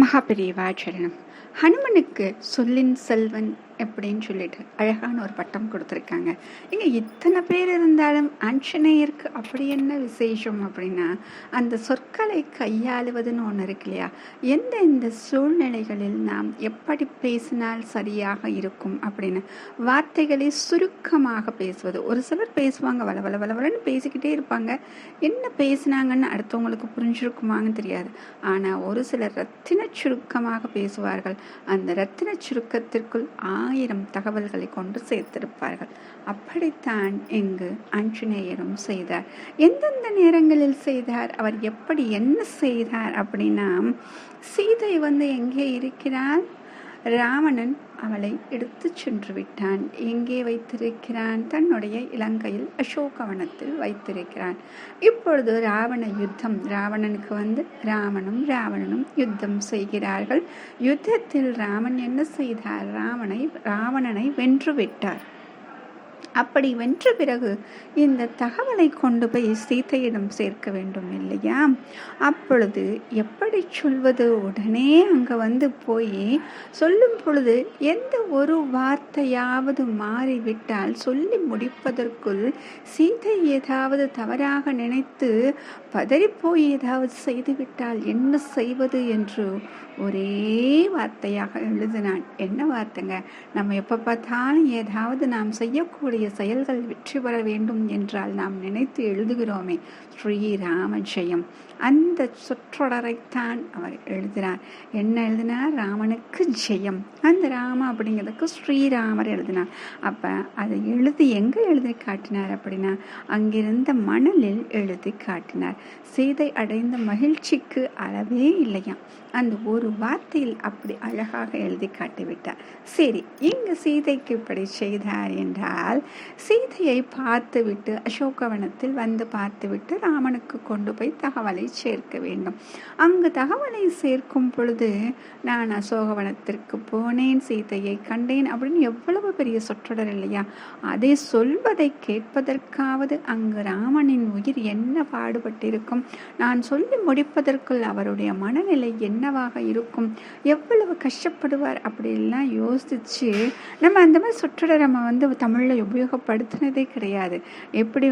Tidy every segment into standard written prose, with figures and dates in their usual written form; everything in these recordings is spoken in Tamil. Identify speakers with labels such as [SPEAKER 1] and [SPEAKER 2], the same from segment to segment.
[SPEAKER 1] மகாபெரிவா சரணம். ஹனுமனுக்கு சொல்லின் செல்வன் எப்படின்னு சொல்லிட்டு அழகான ஒரு பட்டம் கொடுத்துருக்காங்க. இங்கே இத்தனை பேர் இருந்தாலும் ஆஞ்சநேயருக்கு அப்படி என்ன விசேஷம் அப்படின்னா, அந்த சொற்களை கையாளுவதுன்னு ஒன்று இருக்கு இல்லையா. எந்த சூழ்நிலைகளில் நாம் எப்படி பேசினால் சரியாக இருக்கும் அப்படின்னு வார்த்தைகளை சுருக்கமாக பேசுவது. ஒரு சிலர் பேசுவாங்க, வளவளன்னு பேசிக்கிட்டே இருப்பாங்க. என்ன பேசினாங்கன்னு அடுத்தவங்களுக்கு புரிஞ்சிருக்குமான்னு தெரியாது. ஆனால் ஒரு சிலர் ரத்தின சுருக்கமாக பேசுவார்கள். அந்த ரத்தின சுருக்கத்திற்குள் 1000 தகவல்களை கொண்டு சேர்த்திருப்பார்கள். அப்படித்தான் இங்கு ஆஞ்சநேயரும் செய்தார். எந்தெந்த நேரங்களில் செய்தார், அவர் எப்படி என்ன செய்தார் அப்படின்னா, சீதை எங்கே இருக்கிறார்? ராவணன் அவளை எடுத்து சென்று விட்டான். எங்கே வைத்திருக்கிறான்? தன்னுடைய இலங்கையில் அசோகவனத்தில் வைத்திருக்கிறான். இப்பொழுது ராவண யுத்தம். ராவணனுக்கு ராவணனும் யுத்தம் செய்கிறார்கள். யுத்தத்தில் ராமன் என்ன செய்தார்? ராவணனை வென்று விட்டார். அப்படி வென்ற பிறகு இந்த தகவலை கொண்டு போய் சீதையிடம் சேர்க்க வேண்டும் இல்லையா? அப்பொழுது எப்படி சொல்வது? உடனே அங்கே போய் சொல்லும் பொழுது எந்த ஒரு வார்த்தையாவது மாறிவிட்டால் சொல்லி முடிப்பதற்குள் சீதை ஏதாவது தவறாக நினைத்து பதறிப்போய் ஏதாவது செய்துவிட்டால் என்ன செய்வது என்று ஒரே வார்த்தையாக எழுதினான். என்ன வார்த்தைங்க? நம்ம எப்போ பார்த்தாலும் ஏதாவது நாம் செய்யக்கூடிய செயல்கள் வெற்றி பெற வேண்டும் என்றால் நாம் நினைத்து எழுதுகிறோமே, ஸ்ரீராம ஜெயம். அந்த சொற்றொடரைத்தான் அவர் எழுதினார். என்ன எழுதினார்? ராமனுக்கு ஜெயம். அந்த ராம அப்படிங்கிறதுக்கு ஸ்ரீராமர் எழுதினார். அப்போ அதை எழுதி எங்கே எழுதி காட்டினார் அப்படின்னா, அங்கிருந்த மணலில் எழுதி காட்டினார். சீதை அடைந்த மகிழ்ச்சிக்கு அளவே இல்லையா. அந்த ஒரு வார்த்தையில் அப்படி அழகாக எழுதி காட்டிவிட்டார். சரி, இங்கு சீதைக்கு இப்படி செய்தார் என்றால், சீதையை பார்த்துவிட்டு அசோகவனத்தில் பார்த்துவிட்டு ராமனுக்கு கொண்டு போய் தகவலை சேர்க்க வேண்டும். அங்கு தகவலை சேர்க்கும் பொழுது, நான் அசோகவனத்திற்கு போனேன், சீதையை கண்டேன் அப்படின்னு எவ்வளவு பெரிய சொற்றொடர் இல்லையா. அதை சொல்வதை கேட்பதற்காவது அங்கு ராமனின் உயிர் என்ன பாடுபட்டிருக்கும், நான் சொல்லி முடிப்பதற்குள் அவருடைய மனநிலை என்னவாக இருக்கும், எவ்வளவு கஷ்டப்படுவார் அப்படிலாம் யோசிச்சு நம்ம அந்த மாதிரி சொற்றொடர் நம்ம தமிழில் உபயோகப்படுத்தினதே கிடையாது. எப்படி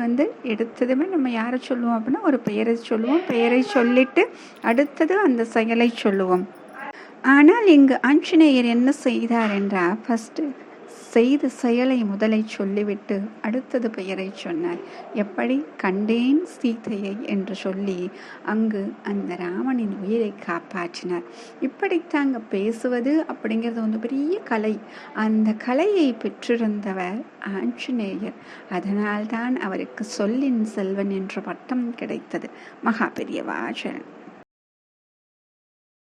[SPEAKER 1] எடுத்ததுமே நம்ம யாரை சொல்லுவோம் அப்படின்னா, ஒரு பெயரை சொல்லுவோம், பெயரை சொல்லிட்டு அடுத்தது அந்த செயலை சொல்லுவோம். ஆனால் இங்கு ஆஞ்சநேயர் என்ன செய்தார் என்றால், ஃபர்ஸ்ட் செய்த செயலை முதலை சொல்லிவிட்டு அடுத்தது பெயரை சொன்னார். எப்படி? கண்டேன் சீதையை என்று சொல்லி அங்கு அந்த ராமனின் உயிரை காப்பாற்றினார். இப்படித்தாங்க பேசுவது அப்படிங்கிறது பெரிய கலை. அந்த கலையை பெற்றிருந்தவர் ஆஞ்சநேயர். அதனால்தான் அவருக்கு சொல்லின் செல்வன் என்ற பட்டம் கிடைத்தது. மகாபெரிவா சரணம்.